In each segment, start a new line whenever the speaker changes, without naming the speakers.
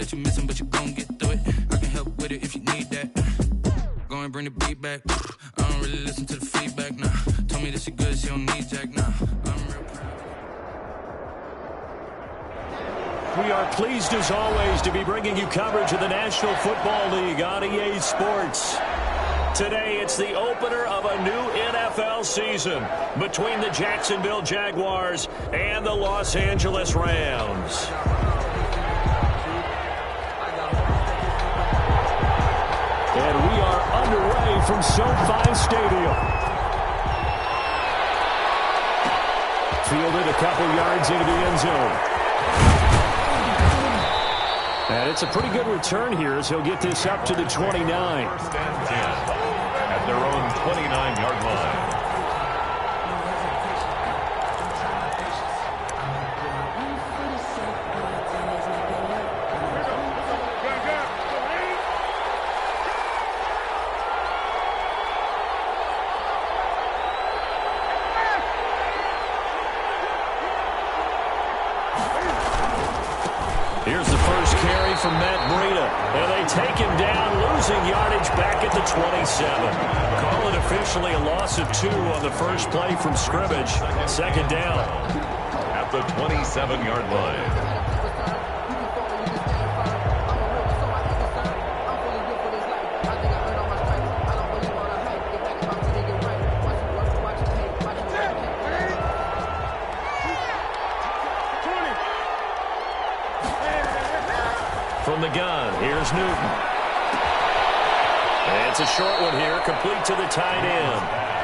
what you're missing, but you're gonna get through it. I can help with it if you need that. Go and bring the beat back. I don't really listen to the feedback, nah. Told me that she good, she don't need Jack, nah. I'm real proud.
We are pleased, as always, to be bringing you coverage of the National Football League on EA Sports. Today, it's the opener of a new NFL season between the Jacksonville Jaguars and the Los Angeles Rams. And we are underway from SoFi Stadium. Fielded a couple yards into the end zone. And it's a pretty good return here as he'll get this up to the 29.
First and 10 at their own 29-yard line.
Here's the first carry from Matt Breida. And they take him down, losing yardage back at the 27. Call it officially a loss of 2 on the first play from scrimmage. Second down.
At the 27-yard line.
From the gun, here's Newton. And it's a short one here, complete to the tight end.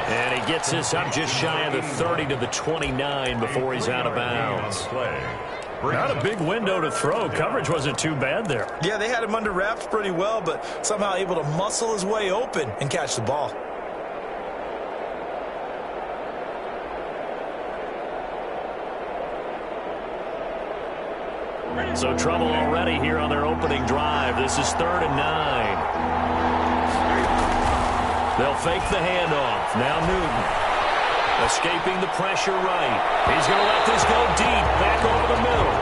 And he gets this up just shy of the 30 to the 29 before he's out of bounds. Not a big window to throw. Coverage wasn't too bad there.
Yeah, they had him under wraps pretty well, but somehow able to muscle his way open and catch the ball.
So trouble already here on their opening drive. This is 3rd and 9. They'll fake the handoff. Now Newton. Escaping the pressure right. He's going to let this go deep. Back over the middle.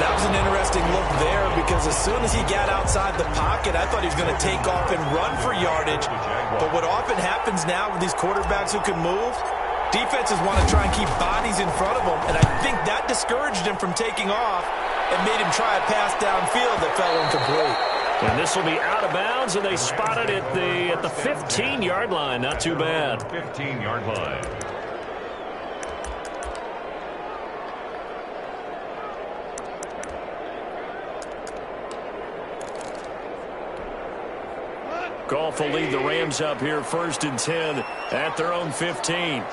That was an interesting look there because as soon as he got outside the pocket, I thought he was going to take off and run for yardage. But what often happens now with these quarterbacks who can move, defenses want to try and keep bodies in front of them. And I think that discouraged him from taking off and made him try a pass downfield that fell incomplete.
And this will be out of bounds, and they spotted it at the 15-yard line. Not too bad.
15-yard line.
Goff will lead the Rams up here 1st and 10 at their own 15.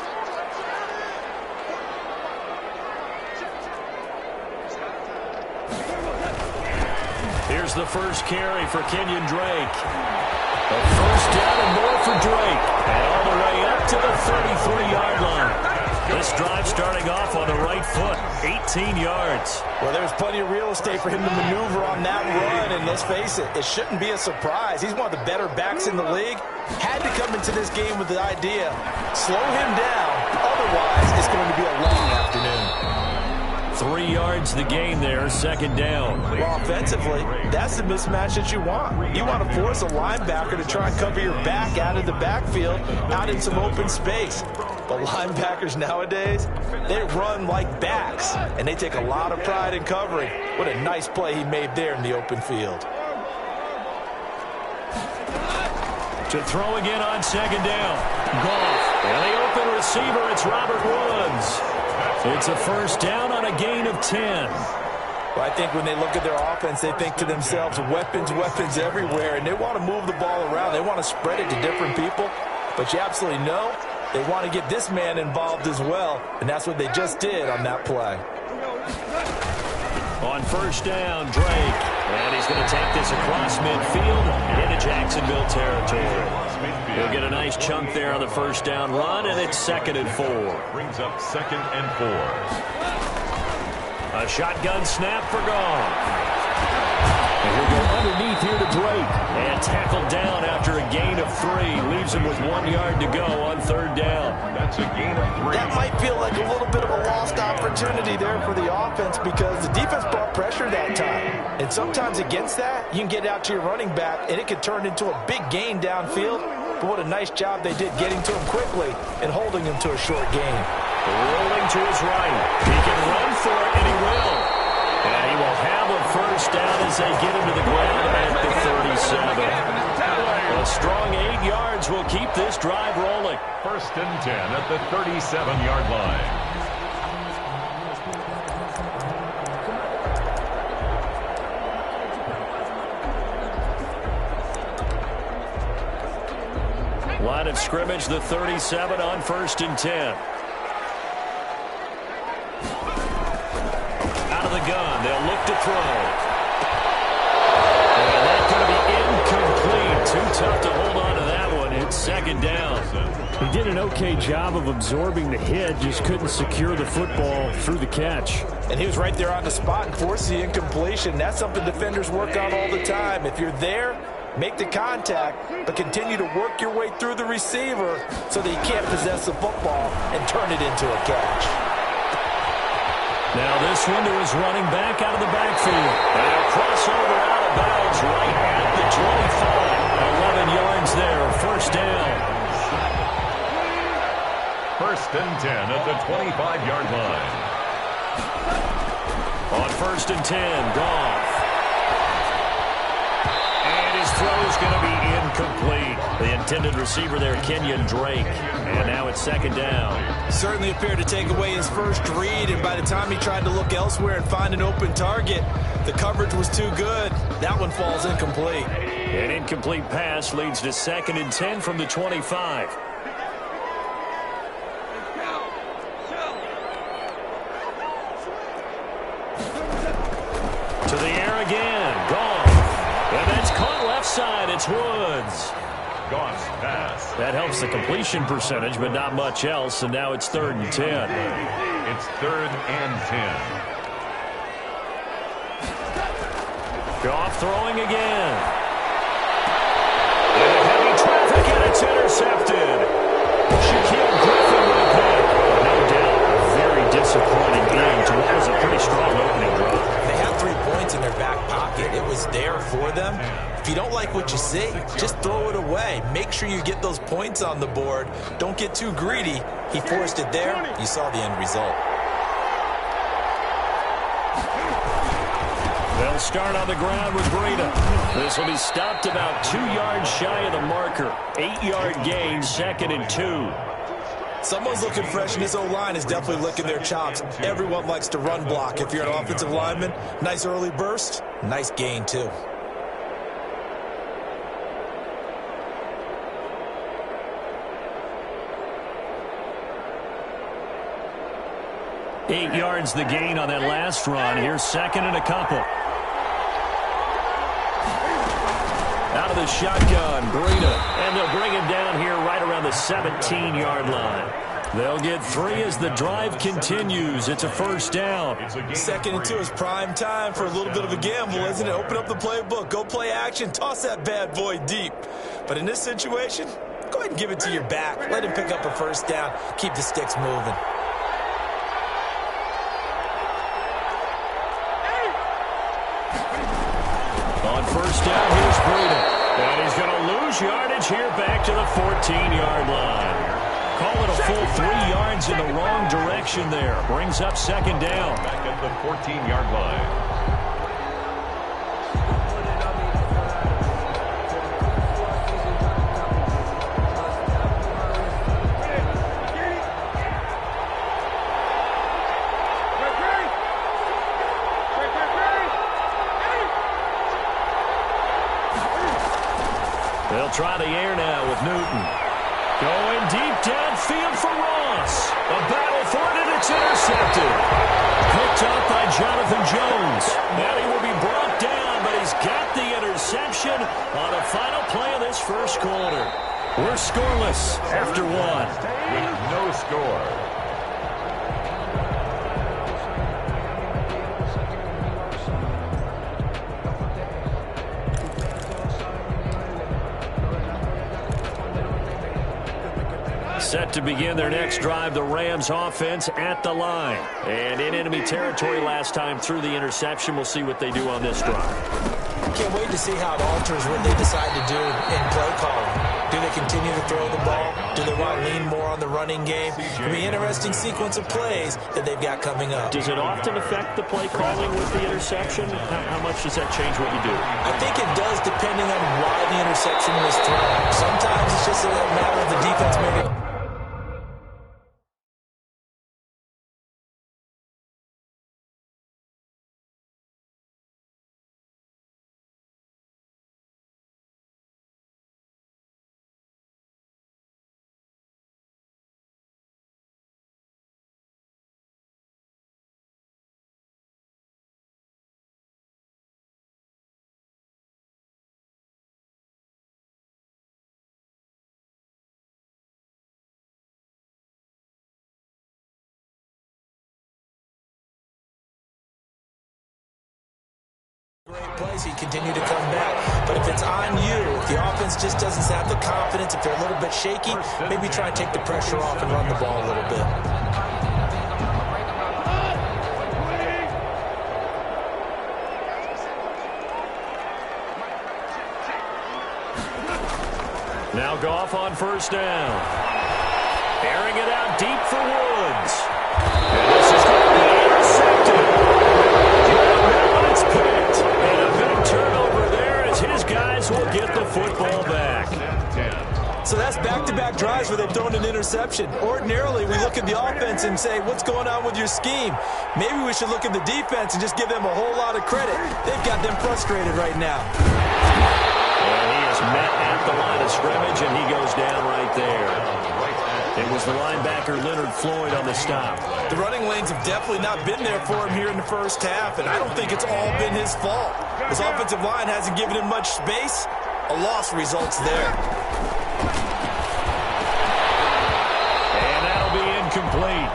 Here's the first carry for Kenyon Drake. A first down and more for Drake. And all the way up to the 33-yard line. This drive starting off on the right foot, 18 yards.
Well, there's plenty of real estate for him to maneuver on that run, and let's face it, it shouldn't be a surprise. He's one of the better backs in the league. Had to come into this game with the idea, slow him down, otherwise it's going to be a long afternoon.
3 yards the gain there, 2nd down.
Well, offensively, that's the mismatch that you want. You want to force a linebacker to try and cover your back out of the backfield, out in some open space. But linebackers nowadays, they run like backs, and they take a lot of pride in covering. What a nice play he made there in the open field.
To throw again on 2nd down. Goff. And the open receiver, it's Robert Woods. It's a first down on a gain of 10.
Well, I think when they look at their offense, they think to themselves, weapons, weapons everywhere, and they want to move the ball around. They want to spread it to different people. But you absolutely know they want to get this man involved as well, and that's what they just did on that play.
On first down, Drake. And he's going to take this across midfield into Jacksonville territory. He'll get a nice chunk there on the first down run, and it's 2nd and 4.
Brings up 2nd and 4.
A shotgun snap for Goff. And he'll go underneath here to Drake. And tackled down after a gain of 3. Leaves leaves him with 1 yard to go on 3rd down.
That's a gain of 3.
That might feel like a little bit of a lost opportunity there for the offense because the defense brought pressure that time. And sometimes against that, you can get out to your running back, and it can turn into a big gain downfield. But what a nice job they did getting to him quickly and holding him to a short gain.
Rolling to his right. He can run for it, and he will. And he will have a 1st down as they get him to the ground at the 37. A strong 8 yards will keep this drive rolling.
1st and 10 at the 37-yard line.
Line of scrimmage, the 37 on 1st and 10. Out of the gun, they'll look to throw. And that's going to be incomplete. Too tough to hold on to that one. It's 2nd down.
He did an okay job of absorbing the hit, just couldn't secure the football through the catch.
And he was right there on the spot and forced the incompletion. That's something defenders work on all the time. If you're there, make the contact, but continue to work your way through the receiver so that he can't possess the football and turn it into a catch.
Now this one to his running back out of the backfield. And a crossover out of bounds right at the 25. 11 yards there, 1st down.
1st and 10 at the 25-yard line.
On 1st and 10, Goff. And his throw is going to be incomplete. The intended receiver there, Kenyon Drake. And now it's 2nd down.
Certainly appeared to take away his first read, and by the time he tried to look elsewhere and find an open target, the coverage was too good. That one falls incomplete.
An incomplete pass leads to 2nd and 10 from the 25. To the air again. Goff. And that's caught left side. It's Woods.
Goff's pass.
That helps the completion percentage, but not much else. And now it's 3rd and 10.
It's 3rd and 10.
Goff throwing again. And heavy traffic, and it's intercepted. Shaquille Griffin with a pick. No doubt, a very disappointing game to what was a pretty strong opening drive.
They had 3 points in their back pocket. It was there for them. If you don't like what you see, just throw it away. Make sure you get those points on the board. Don't get too greedy. He forced it there. You saw the end result.
They'll start on the ground with Breida. This will be stopped about 2 yards shy of the marker. 8-yard gain, 2nd and 2.
Someone's looking fresh, and his O-line is definitely licking their chops. Everyone likes to run block. If you're an offensive lineman, nice early burst, nice gain too.
Eight yards the gain on that last run. Here's 2nd and a couple. Out of the shotgun, Breida. And they'll bring him down here right around the 17-yard line. They'll get 3 as the drive continues. It's a 1st down.
2nd and 2 is prime time for a little bit of a gamble, isn't it? Open up the playbook. Go play action. Toss that bad boy deep. But in this situation, go ahead and give it to your back. Let him pick up a 1st down. Keep the sticks moving.
On 1st down, here's Breida. And he's going to lose yardage here back to the 14-yard line. Call it a full 3 yards in the wrong direction there. Brings up 2nd down.
Back at the 14-yard line.
They'll try the air now with Newton. Going deep downfield for Ross. A battle for it, and it's intercepted. Picked up by Jonathan Jones. Now he will be brought down, but he's got the interception on the final play of this 1st quarter. We're scoreless after 1.
With no score.
Set to begin their next drive, the Rams offense at the line. And in enemy territory last time through the interception. We'll see what they do on this drive.
Can't wait to see how it alters what they decide to do in play calling. Do they continue to throw the ball? Do they want to lean more on the running game? It'll be an interesting sequence of plays that they've got coming up.
Does it often affect the play calling with the interception? How much does that change what you do?
I think it does, depending on why the interception was thrown. Sometimes it's just a matter of the defense making. Great plays, he continue to come back. But if it's on you, if the offense just doesn't have the confidence, if they're a little bit shaky, maybe try and take the pressure off and run the ball a little bit.
Now Goff on first down. Airing it out deep for Woods. And this is going to be intercepted. Now it's picked. And a big turnover there as his guys will get the football back.
So that's back-to-back drives where they've thrown an interception. Ordinarily, we look at the offense and say, what's going on with your scheme? Maybe we should look at the defense and just give them a whole lot of credit. They've got them frustrated right now.
And he is met at the line of scrimmage, and he goes down right there. It was the linebacker Leonard Floyd on the stop.
The running lanes have definitely not been there for him here in the first half, and I don't think it's all been his fault. His offensive line hasn't given him much space. A loss results there.
And that'll be incomplete.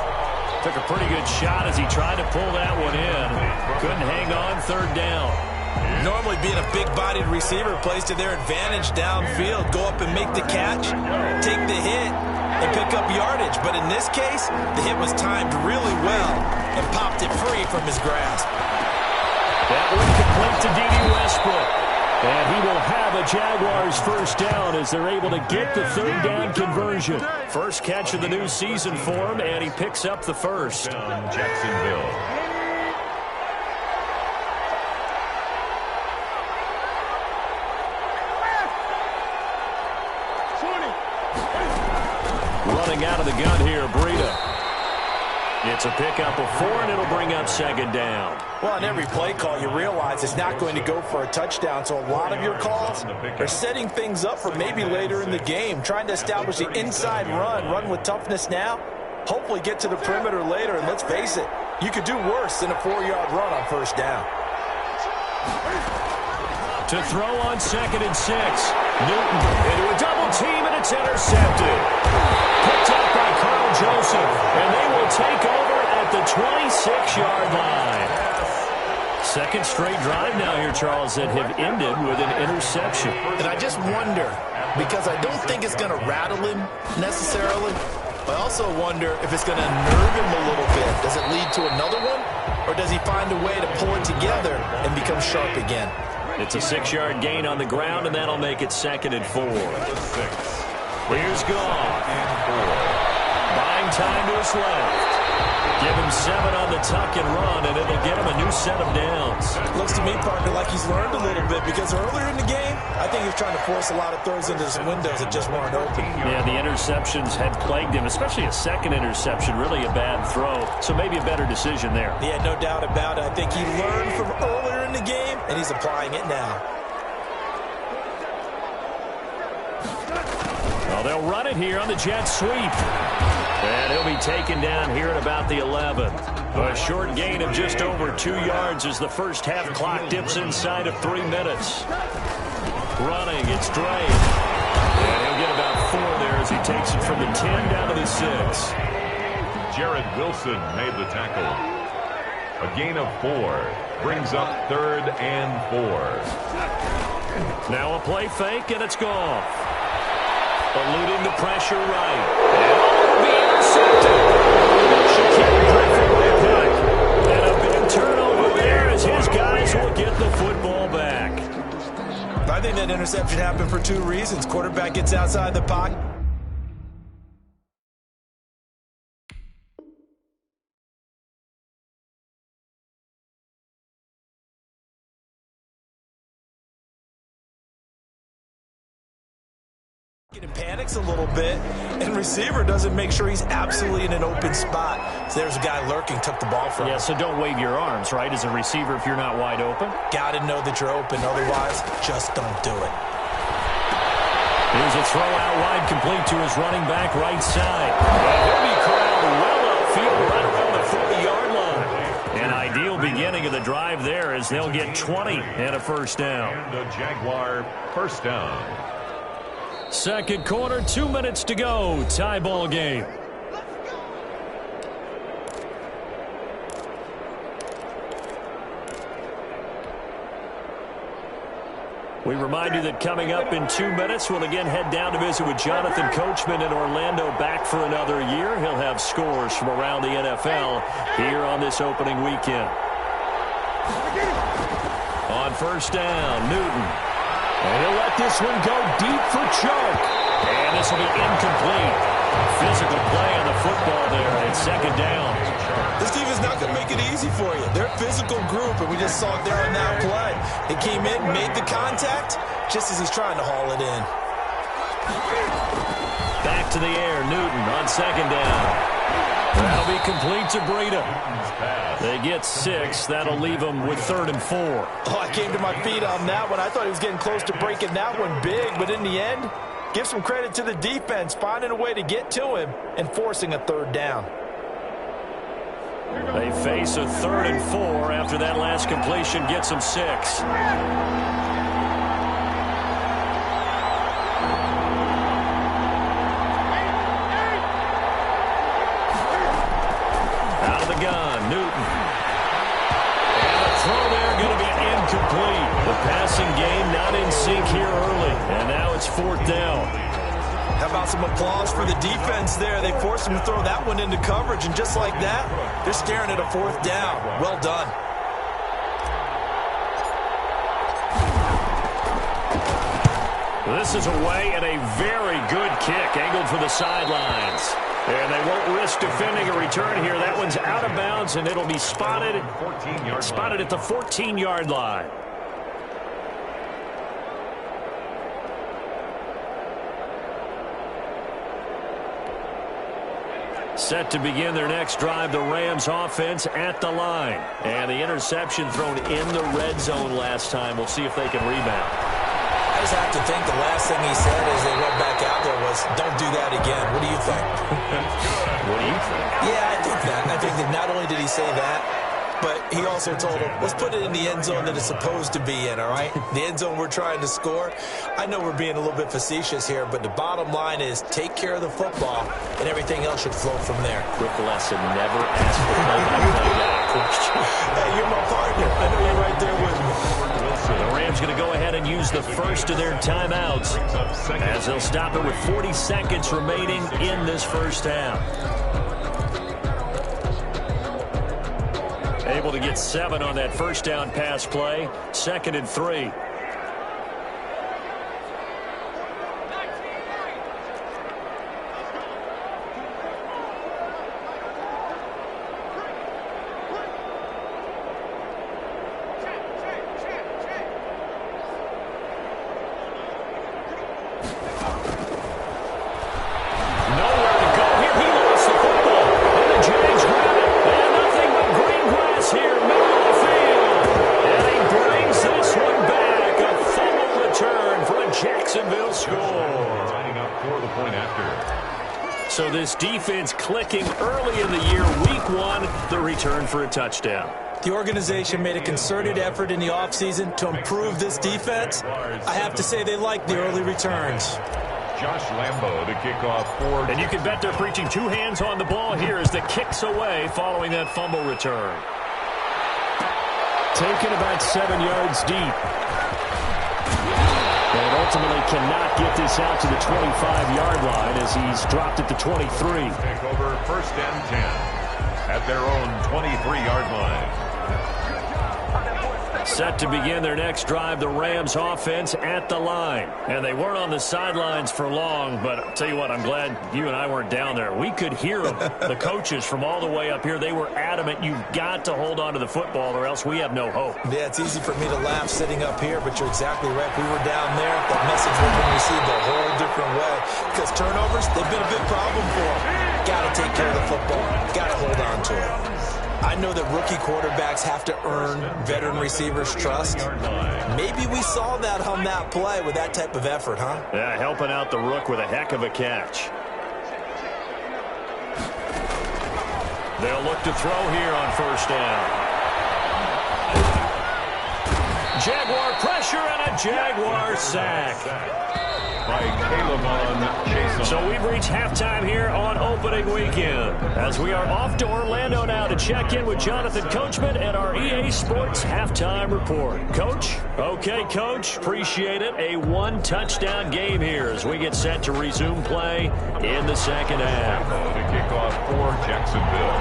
Took a pretty good shot as he tried to pull that one in. Couldn't hang on, third down.
Normally being a big-bodied receiver plays to their advantage downfield. Go up and make the catch, take the hit, and pick up yardage. But in this case, the hit was timed really well and popped it free from his grasp.
That one complete to D.D. Westbrook. And he will have a Jaguars first down as they're able to get the third down conversion. First catch of the new season for him, and he picks up the first.
Jacksonville.
Running out of the gun here, Breida. It's a pickup of 4, and it'll bring up second down.
Well, on every play call, you realize it's not going to go for a touchdown, so a lot of your calls are setting things up for maybe later in the game, trying to establish the inside run with toughness now, hopefully get to the perimeter later, and let's face it, you could do worse than a 4-yard run on first down.
To throw on 2nd and 6. Newton into a double team, and it's intercepted. Picked up by Carl Joseph, and they will take over at the 26-yard line. Second straight drive now here, Charles, that have ended with an interception.
And I just wonder, because I don't think it's going to rattle him necessarily, I also wonder if it's going to nerve him a little bit. Does it lead to another one, or does he find a way to pull it together and become sharp again?
It's a 6-yard gain on the ground, and that'll make it 2nd and 4. Here's Goff. Buying time to his left. Give him 7 on the tuck and run, and it'll get him a new set of downs.
Looks to me, partner, like he's learned a little bit, because earlier in the game, I think he was trying to force a lot of throws into some windows that just weren't open.
Yeah, the interceptions had plagued him, especially a second interception, really a bad throw. So maybe a better decision there.
Yeah, no doubt about it. I think he learned from earlier in the game, and he's applying it now.
Well, they'll run it here on the jet sweep. And he'll be taken down here at about the 11. A short gain of just over 2 yards as the first half clock dips inside of 3 minutes. Running, it's Dre. And he'll get about 4 there as he takes it from the 10 down to the 6.
Jared Wilson made the tackle. A gain of 4 brings up 3rd and 4.
Now a play fake, and it's Goff. Eluding the pressure right. will be intercepted. Shaquille Griffin way back. And a big turnover there as his guys will get the football back.
I think that interception happened for two reasons. Quarterback gets outside the pocket. And panics a little bit, and receiver doesn't make sure he's absolutely in an open spot. So there's a guy lurking, took the ball from him.
Yeah, so don't wave your arms, right, as a receiver if you're not wide open.
Got to know that you're open, otherwise, just don't do it.
Here's a throw out wide, complete to his running back right side. He'll be corralled well upfield right around the 40-yard line. An ideal beginning of the drive there as they'll get 20 and a first down.
And a Jaguar first down.
Second quarter, 2 minutes to go. Tie ball game. We remind you that coming up in 2 minutes, we'll again head down to visit with Jonathan Coachman in Orlando, back for another year. He'll have scores from around the NFL here on this opening weekend. On first down, Newton. And he'll let this one go deep for choke. And this will be incomplete. Physical play on the football there, and it's second down.
This team is not going to make it easy for you. They're a physical group, and we just saw it there on that play. They came in, made the contact, just as he's trying to haul it in.
Back to the air, Newton on second down. That'll be complete to Breida. They get 6. That'll leave them with 3rd and 4.
Oh, I came to my feet on that one. I thought he was getting close to breaking that one big, but in the end, give some credit to the defense, finding a way to get to him and forcing a 3rd down.
They face a 3rd and 4 after that last completion gets them 6. Out of the gun, Newton. And the throw there going to be incomplete. The passing game not in sync here early, and now it's 4th down.
How about some applause for the defense there? They forced him to throw that one into coverage, and just like that, they're staring at a 4th down. Well done.
This is away and a very good kick, angled for the sidelines. And they won't risk defending a return here. That one's out of bounds, and it'll be spotted at the 14-yard line. Set to begin their next drive, the Rams offense at the line. And the interception thrown in the red zone last time. We'll see if they can rebound.
I just have to think the last thing he said as they went back out there was, don't do that again. What do you think?
What do you think?
Yeah, I think that. I think that not only did he say that, but he also told him, let's put it in the end zone that it's supposed to be in, all right? The end zone we're trying to score. I know we're being a little bit facetious here, but the bottom line is take care of the football, and everything else should flow from there.
Quick lesson, never ask the play-by-play guy a question.
Hey, you're my partner. I know you're right there with me.
The Rams going to go ahead and use the first of their timeouts as they'll stop it with 40 seconds remaining in this first half. Able to get 7 on that first down pass play. 2nd and 3. So this defense clicking early in the year, week 1, the return for a touchdown.
The organization made a concerted effort in the offseason to improve this defense. I have to say they like the early returns.
Josh Lambo to kick off for.
And you can bet they're preaching 2 hands on the ball here as the kick's away following that fumble return. Taken about 7 yards deep. And ultimately cannot get this out to the 25-yard line as he's dropped at the 23.
Take over 1st and 10 at their own 23-yard line.
Set to begin their next drive, the Rams offense at the line. And they weren't on the sidelines for long, but I'll tell you what, I'm glad you and I weren't down there. We could hear them, the coaches from all the way up here. They were adamant, you've got to hold on to the football or else we have no hope.
Yeah, it's easy for me to laugh sitting up here, but you're exactly right. We were down there. That message would have been received a whole different way because turnovers, they've been a big problem for them. Got to take care of the football. Got to hold on to it. I know that rookie quarterbacks have to earn veteran receivers' trust. Maybe we saw that on that play with that type of effort, huh?
Yeah, helping out the rook with a heck of a catch. They'll look to throw here on 1st down. Jaguar pressure and a Jaguar sack.
By Caleb on Jason.
So we've reached halftime here on opening weekend as we are off to Orlando now to check in with Jonathan Coachman and our EA Sports halftime report. Coach? Okay, Coach. Appreciate it. A one-touchdown game here as we get set to resume play in the second half.
To kick off for Jacksonville.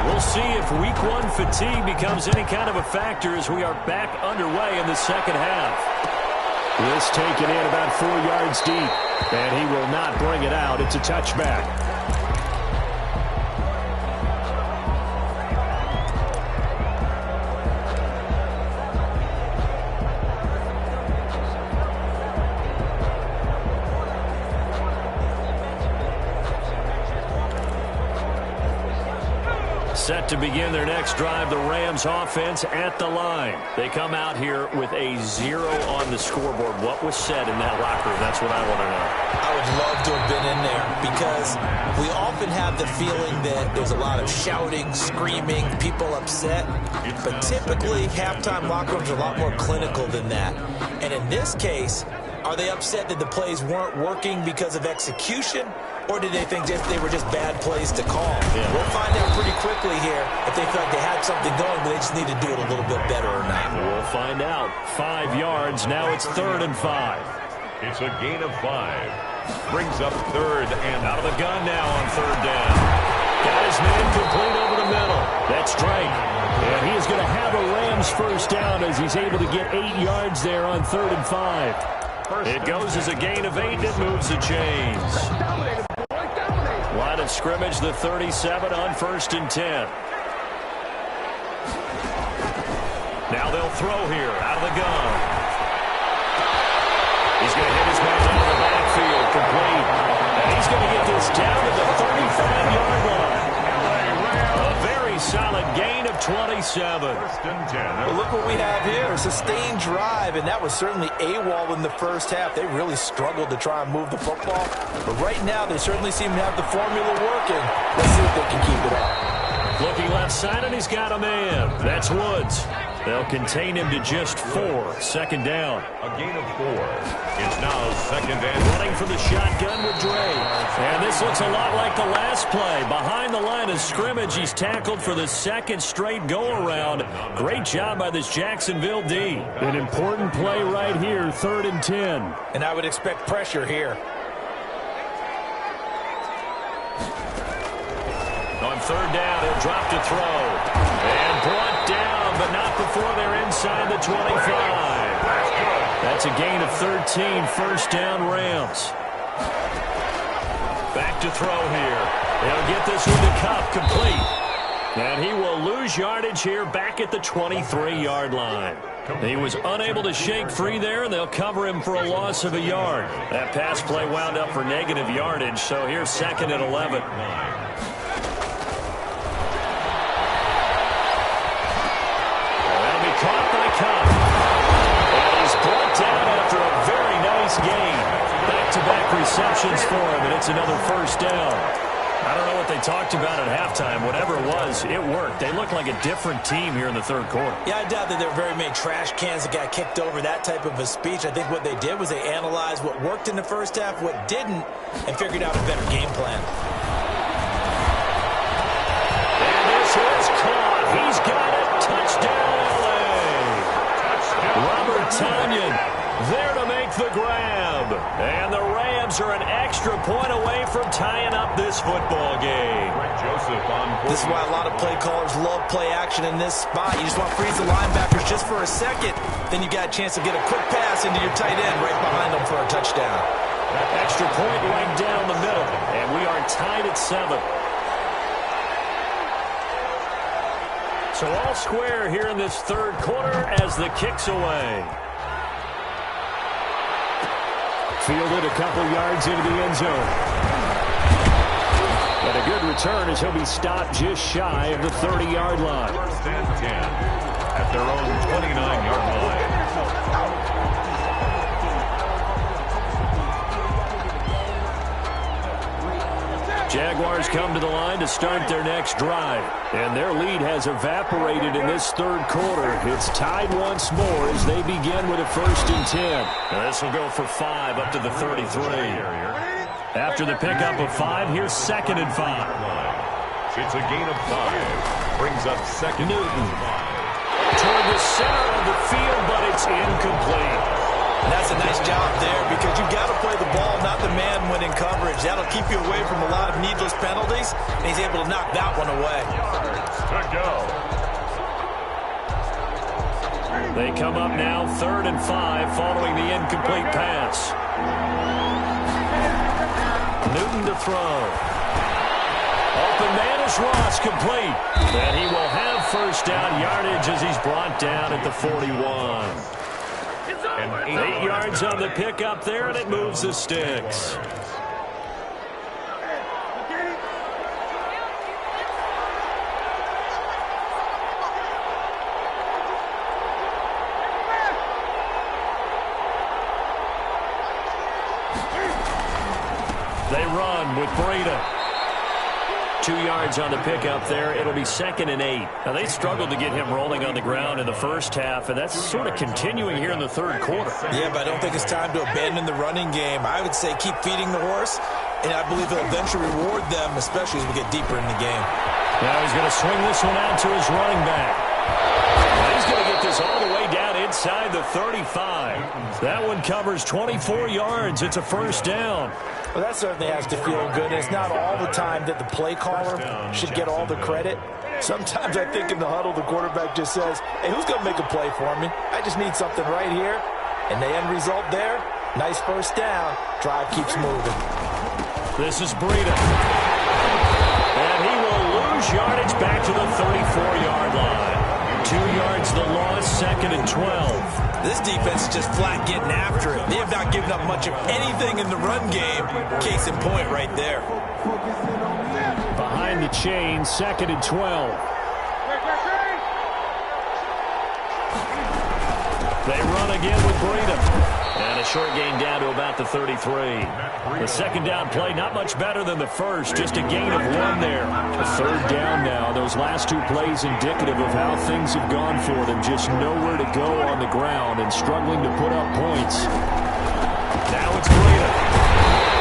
We'll see if week 1 fatigue becomes any kind of a factor as we are back underway in the second half. This taken in about 4 yards deep, and he will not bring it out. It's a touchback. Set to begin their next drive, the Rams offense at the line. They come out here with a 0 on the scoreboard. What was said in that locker room? That's what I want to know.
I would love to have been in there because we often have the feeling that there's a lot of shouting, screaming, people upset. But typically, halftime locker rooms are a lot more clinical than that. And in this case, are they upset that the plays weren't working because of execution? Or did they think they were just bad plays to call? Yeah. We'll find out pretty quickly here if they felt like they had something going, but they just need to do it a little bit better or not.
We'll find out. 5 yards. Now it's 3rd and 5.
It's a gain of 5. Brings up 3rd and
out of the gun now on 3rd down. Got his man complete over the middle. That's Drake. And he is going to have a Rams 1st down as he's able to get 8 yards there on 3rd and 5. It goes as a gain of 8 and it moves the chains. Line of scrimmage, the 37 on 1st and 10. Now they'll throw here out of the gun. He's going to hit his man down the backfield, complete. And he's going to get this down to the 35-yard line. A very solid gain of 27.
Well, look what we have here. A sustained drive, and that was certainly AWOL in the first half. They really struggled to try and move the football. But right now, they certainly seem to have the formula working. Let's see if they can keep it up.
Looking left side, and he's got a man. That's Woods. They'll contain him to just 4. 2nd down.
A gain of 4. It's now 2nd and
running for the shotgun with Dre. And this looks a lot like the last play. Behind the line of scrimmage, he's tackled for the 2nd straight go-around. Great job by this Jacksonville D. An important play right here, 3rd and 10.
And I would expect pressure here.
On 3rd down, he'll drop to throw. And brought down, but not before they're inside the 25. That's a gain of 13, 1st down Rams. Back to throw here. They'll get this one to Cup, complete. And he will lose yardage here back at the 23-yard line. He was unable to shake free there, and they'll cover him for a loss of a yard. That pass play wound up for negative yardage, so here's 2nd and 11. Caught by Cup. And he's brought down after a very nice gain. Back-to-back receptions for him, and it's another 1st down. I don't know what they talked about at halftime. Whatever it was, it worked. They look like a different team here in the 3rd quarter.
Yeah, I doubt that there were very many trash cans that got kicked over, that type of a speech. I think what they did was they analyzed what worked in the first half, what didn't, and figured out a better game plan.
And this is caught. He's got it. Touchdown, LA. Robert Time make the grab. And the Rams are an extra point away from tying up this football game.
This is why a lot of play callers love play action in this spot. You just want to freeze the linebackers just for a second. Then you got a chance to get a quick pass into your tight end right behind them for a touchdown.
Extra point right down the middle. And we are tied at 7. So all square here in this third quarter as the kick's away. Fielded a couple yards into the end zone. And a good return as he'll be stopped just shy of the 30-yard line.
First and 10 at their own 29-yard line.
Jaguars come to the line to start their next drive. And their lead has evaporated in this third quarter. It's tied once more as they begin with a 1st and 10. And this will go for 5 up to the 33. After the pickup of 5, here's 2nd and 5.
It's a gain of 5. Brings up 2nd.
Newton. Toward the center of the field, but it's incomplete.
And that's a nice job there because you've got to play the ball, not the man when in coverage. That'll keep you away from a lot of needless penalties, and he's able to knock that one away.
To go.
They come up now 3rd and 5 following the incomplete pass. Newton to throw. Open man is Ross, complete. And he will have first down yardage as he's brought down at the 41. 8 yards on the pickup there, and it moves the sticks. They run with Breida. 2 yards on the pickup there. It'll be 2nd and 8. Now, they struggled to get him rolling on the ground in the first half, and that's sort of continuing here in the third quarter.
Yeah, but I don't think it's time to abandon the running game. I would say keep feeding the horse, and I believe he'll eventually reward them, especially as we get deeper in the game.
Now he's going to swing this one out to his running back. Now he's going to get this all the way down inside the 35. That one covers 24 yards. It's a first down.
Well, that certainly has to feel good. It's not all the time that the play caller should get all the credit. Sometimes I think in the huddle, the quarterback just says, hey, who's going to make a play for me? I just need something right here. And the end result there, nice first down. Drive keeps moving.
This is Breida. And he will lose yardage back to the 34-yard line. 2 yards the loss, 2nd and 12.
This defense is just flat getting after it. They have not given up much of anything in the run game. Case in point right there.
Behind the chain, 2nd and 12. They run again with Breida. And a short gain down to about the 33. The second down play, not much better than the first. Just a gain of 1 there. A third down now. Those last 2 plays indicative of how things have gone for them. Just nowhere to go on the ground and struggling to put up points. Now it's Breida.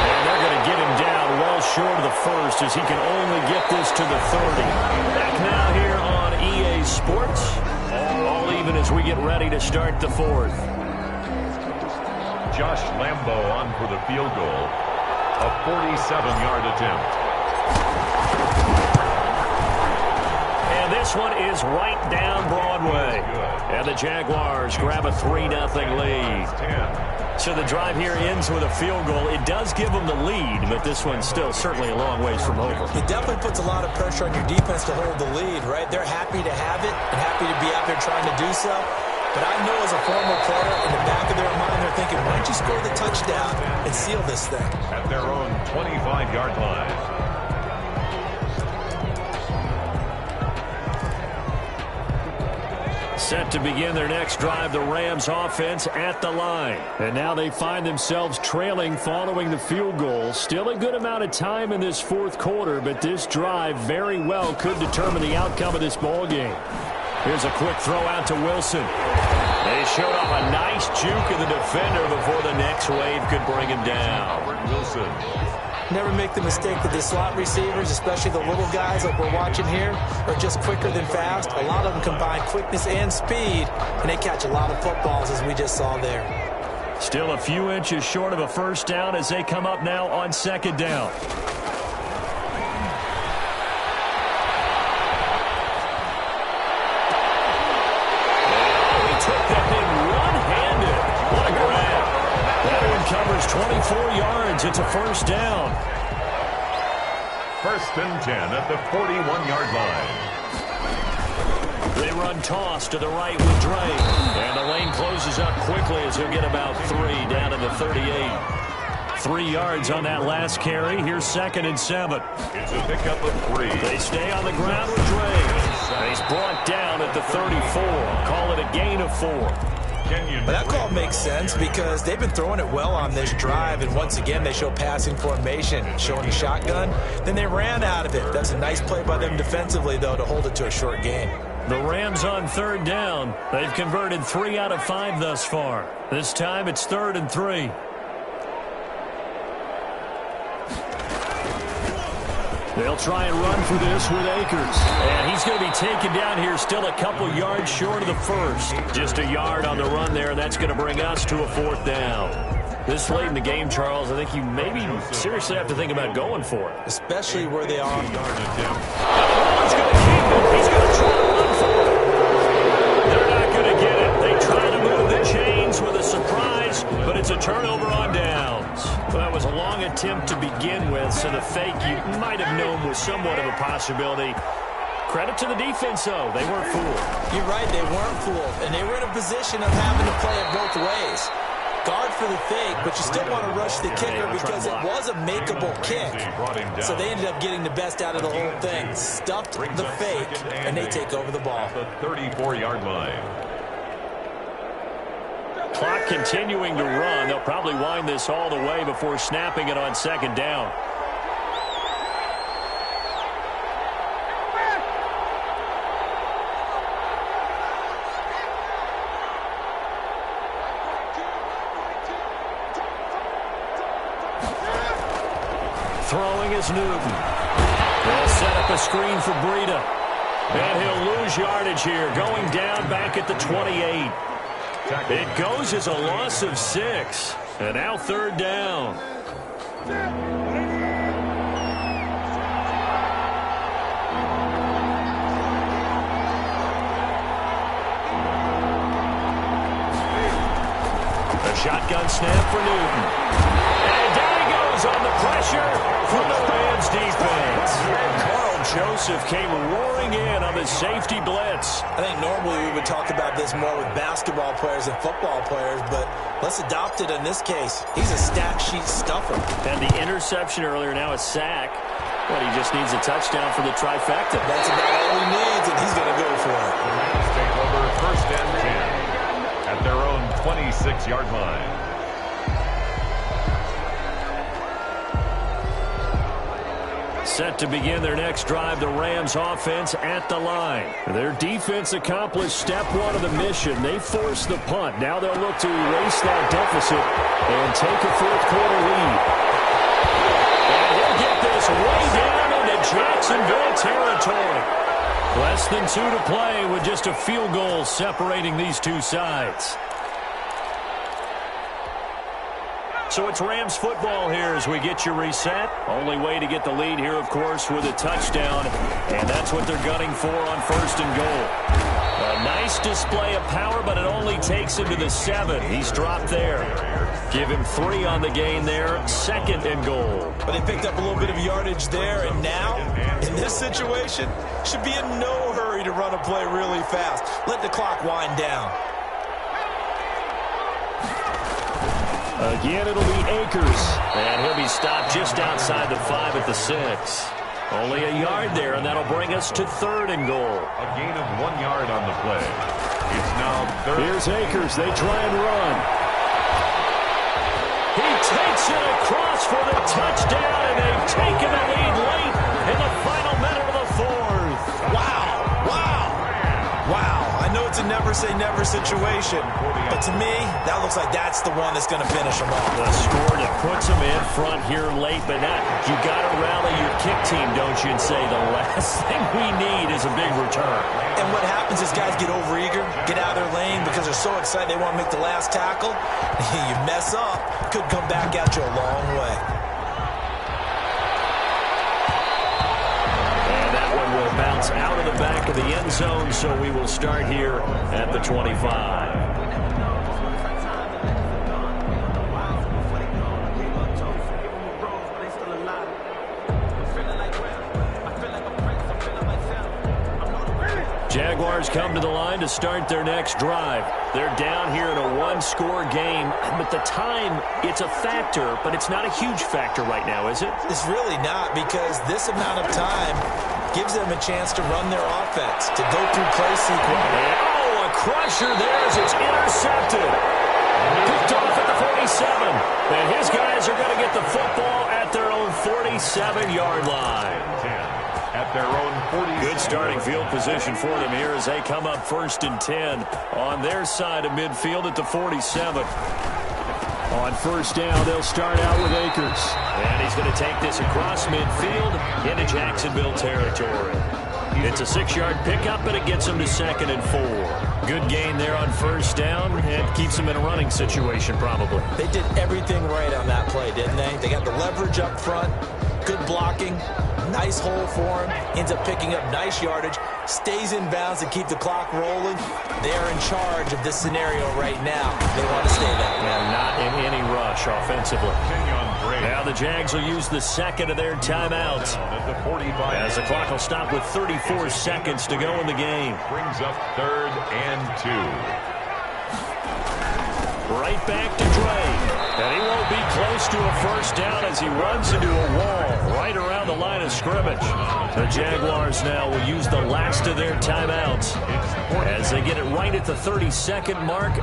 And they're going to get him down well short of the first as he can only get this to the 30. Back now here on EA Sports. All even as we get ready to start the fourth.
Josh Lambo on for the field goal. A 47-yard attempt.
And this one is right down Broadway. And the Jaguars grab a 3-0 lead. So the drive here ends with a field goal. It does give them the lead, but this one's still certainly a long ways from over.
It definitely puts a lot of pressure on your defense to hold the lead, right? They're happy to have it and happy to be out there trying to do so. But I know as a former player, in the back of their mind, they're thinking, why don't you score the touchdown and seal this thing?
At their own 25-yard line.
Set to begin their next drive, the Rams offense at the line. And now they find themselves trailing following the field goal. Still a good amount of time in this fourth quarter, but this drive very well could determine the outcome of this ball game. Here's a quick throw out to Wilson. They showed off a nice juke of the defender before the next wave could bring him down.
Wilson.
Never make the mistake that the slot receivers, especially the little guys like we're watching here, are just quicker than fast. A lot of them combine quickness and speed, and they catch a lot of footballs as we just saw there.
Still a few inches short of a first down as they come up now on second down. Covers 24 yards. It's a first down.
First and 10 at the 41-yard line.
They run toss to the right with Dre. And the lane closes up quickly as he'll get about 3 down to the 38. 3 yards on that last carry. Here's second and 7.
It's a pickup of 3.
They stay on the ground with Dre. He's brought down at the 34. Call it a gain of 4.
But that call makes sense because they've been throwing it well on this drive, and once again they show passing formation, showing the shotgun. Then they ran out of it. That's a nice play by them defensively, though, to hold it to a short gain.
The Rams on third down. They've converted 3 out of 5 thus far. This time it's 3rd and 3. They'll try and run for this with Akers. And he's going to be taken down here still a couple yards short of the first. Just a yard on the run there, and that's going to bring us to a 4th down. This late in the game, Charles, I think you maybe seriously have to think about going for it.
Especially where they are.
He's going to keep it. He's going to try to run for it. They're not going to get it. They try to move the chains with a surprise, but it's a turnover on downs. Well, that was a long attempt to begin with, so the fake you might have known was somewhat of a possibility. Credit to the defense, though. They weren't fooled.
You're right, they weren't fooled, and they were in a position of having to play it both ways. Guard for the fake, but you still want to rush the kicker because it was a makeable kick. So they ended up getting the best out of the whole thing. Stuffed the fake, and they take over the ball.
The 34-yard line.
Clock continuing to run. They'll probably wind this all the way before snapping it on second down. Throwing is Newton. They'll set up a screen for Breida. And he'll lose yardage here, going down back at the 28. It goes as a loss of 6. And now 3rd down. A shotgun snap for Newton. And down he goes on the pressure from the Rams defense. Joseph came roaring in on the safety blitz.
I think normally we would talk about this more with basketball players and football players, but let's adopt it in this case. He's a stat sheet stuffer.
And the interception earlier, now a sack. But he just needs a touchdown for the trifecta.
That's about all he needs, and he's going to go for it.
The Rams take over 1st and 10 at their own 26-yard line.
Set to begin their next drive, the Rams offense at the line. Their defense accomplished step 1 of the mission. They forced the punt. Now they'll look to erase that deficit and take a 4th quarter lead. And he'll get this way down into Jacksonville territory. Less than 2 to play with just a field goal separating these two sides. So it's Rams football here as we get you reset. Only way to get the lead here, of course, with a touchdown. And that's what they're gunning for on 1st and goal. A nice display of power, but it only takes him to the 7. He's dropped there. Give him 3 on the gain there. 2nd and goal.
But they picked up a little bit of yardage there, and now, in this situation, should be in no hurry to run a play really fast. Let the clock wind down.
Again, it'll be Akers. And he'll be stopped just outside the 5 at the 6. Only a yard there, and that'll bring us to 3rd and goal.
A gain of 1 yard on the play. It's now 3rd.
Here's Akers. They try and run. He takes it across for the touchdown, and they've taken the lead late in the final minute of the 4th.
Wow. I know it's a never-say-never situation, but to me, that looks like that's the one that's going to finish them off.
The score that puts them in front here late, but not. You got to rally your kick team, don't you, and say the last thing we need is a big return.
And what happens is guys get overeager, get out of their lane because they're so excited they want to make the last tackle. You mess up, could come back at you a long way.
And that one will bounce out of the back of the end zone, so we will start here at the 25. Jaguars come to the line to start their next drive. They're down here in a one-score game, but the time, it's a factor, but it's not a huge factor right now, is it?
It's really not, because this amount of time gives them a chance to run their offense, to go through play sequence.
Oh, a crusher there as it's intercepted. Picked off at the 47. And his guys are going to get the football at their own 47-yard line.
At their own 40.
Good starting field position for them here as they come up 1st and 10 on their side of midfield at the 47. On 1st down, they'll start out with Akers. And he's going to take this across midfield into Jacksonville territory. It's a 6-yard pickup, but it gets him to 2nd and 4. Good gain there on 1st down and keeps him in a running situation probably.
They did everything right on that play, didn't they? They got the leverage up front, good blocking, nice hole for him, ends up picking up nice yardage, stays in bounds to keep the clock rolling. They're in charge of this scenario right now. They want to stay that way.
And not in any rush offensively. Now the Jags will use the 2nd of their timeouts as the clock will stop with 34 seconds to go in the game.
Brings up 3rd and 2.
Right back to Drake. And he won't be close to a 1st down as he runs into a wall right around the line of scrimmage. The Jaguars now will use the last of their timeouts as they get it right at the 30-second mark.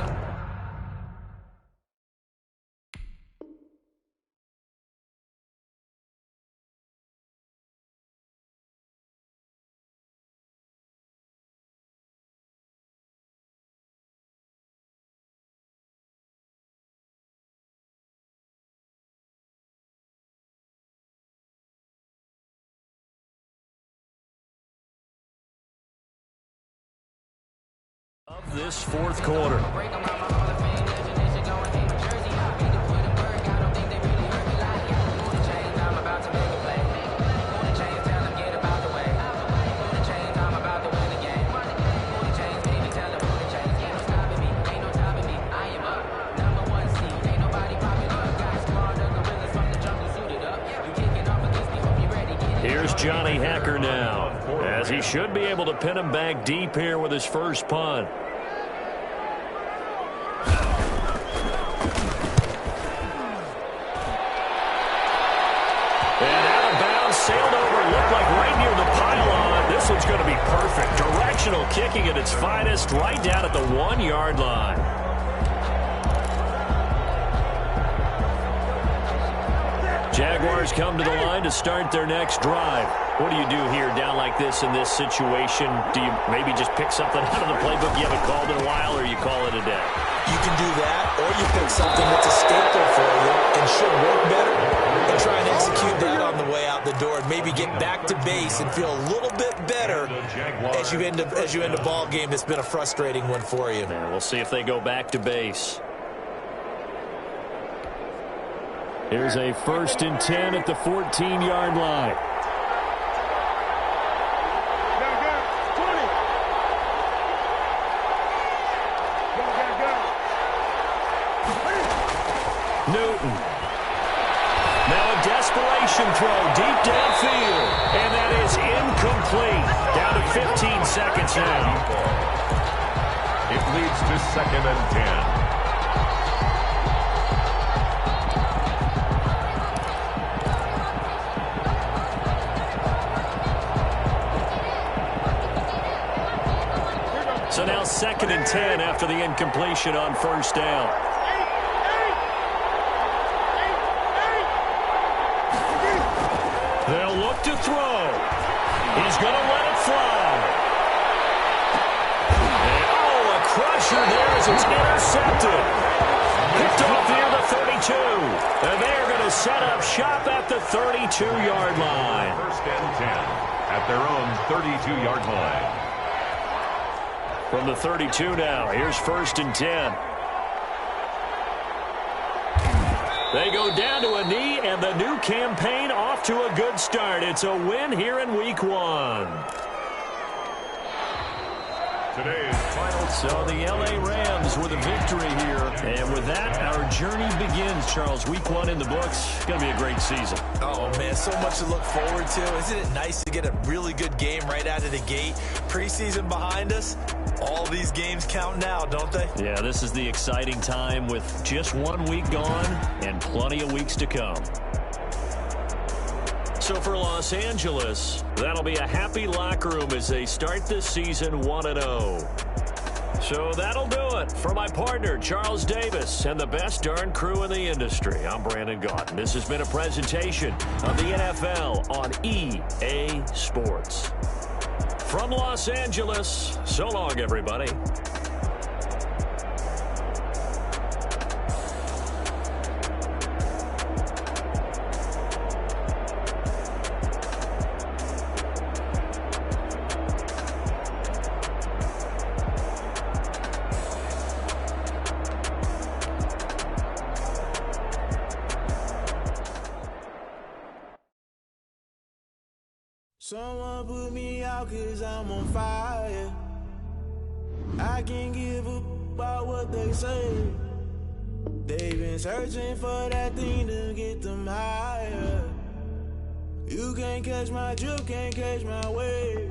Of this 4th quarter. Here's Johnny Hacker now, as he should be able to pin him back deep here with his first punt. And out of bounds, sailed over, looked like right near the pylon. This one's going to be perfect. Directional kicking at its finest, right down at the 1-yard line. Jaguars come to the line to start their next drive. What do you do here down like this in this situation? Do you maybe just pick something out of the playbook you haven't called in a while, or you call it a day?
You can do that, or you pick something that's a staple for you and should work better and try and execute that on the way out the door and maybe get back to base and feel a little bit better as you end a ball game that's been a frustrating one for you.
And we'll see if they go back to base. Here's a 1st and 10 at the 14-yard line. Newton. Now a desperation throw deep downfield. And that is incomplete. Down to 15 seconds now.
It leads to 2nd and 10.
So now 2nd and 10 after the incompletion on 1st down. They'll look to throw. He's going to let it fly. And, pressure there as it's intercepted. Picked off near the 32. And they're going to set up shop at the 32-yard line.
First and 10 at their own 32-yard line.
From the 32 now, here's first and 10. They go down to a knee, and the new campaign off to a good start. It's a win here in Week 1.
Today's final.
So the L.A. Rams with a victory here. And with that, our journey begins, Charles. Week 1 in the books. It's going to be a great season.
Oh, man, so much to look forward to. Isn't it nice to get a really good game right out of the gate? Preseason behind us. All these games count now, don't they?
Yeah, this is the exciting time with just 1 week gone and plenty of weeks to come. So for Los Angeles, that'll be a happy locker room as they start this season 1-0. So that'll do it. For my partner, Charles Davis, and the best darn crew in the industry, I'm Brandon Gaudin. This has been a presentation of the NFL on EA Sports. From Los Angeles, so long, everybody.
Someone put me out 'cause I'm on fire. I can't give a about what they say. They've been searching for that thing to get them higher. You can't catch my drift, can't catch my wave.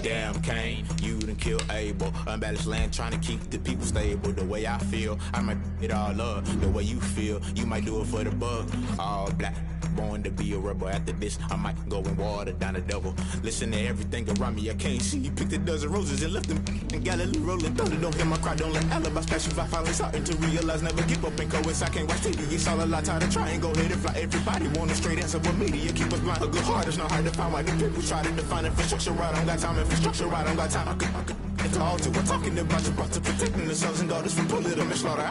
Damn, Kane, you done killed Abel. Unbalanced land, trying to keep the people stable. The way I feel, I might it all up. The way you feel, you might do it for the bug. All black, born to be a rebel. After this, I might go and water down the devil. Listen to everything around me, I can't see. You picked a dozen roses and left them in Galilee rolling. Don't hear my cry, don't let alibi splash. If I finally starting to realize, never give up and coincide. I can't watch TV, it's all a lot. Tired of trying, go ahead and fly. Everybody want a straight answer, but media keep us blind. A good heart is not hard to find. Why the people try to define infrastructure right? I don't got time, infrastructure right? I don't got time. I could it's all to we're talking about you, brought to protecting the sons and daughters from bullet and slaughter.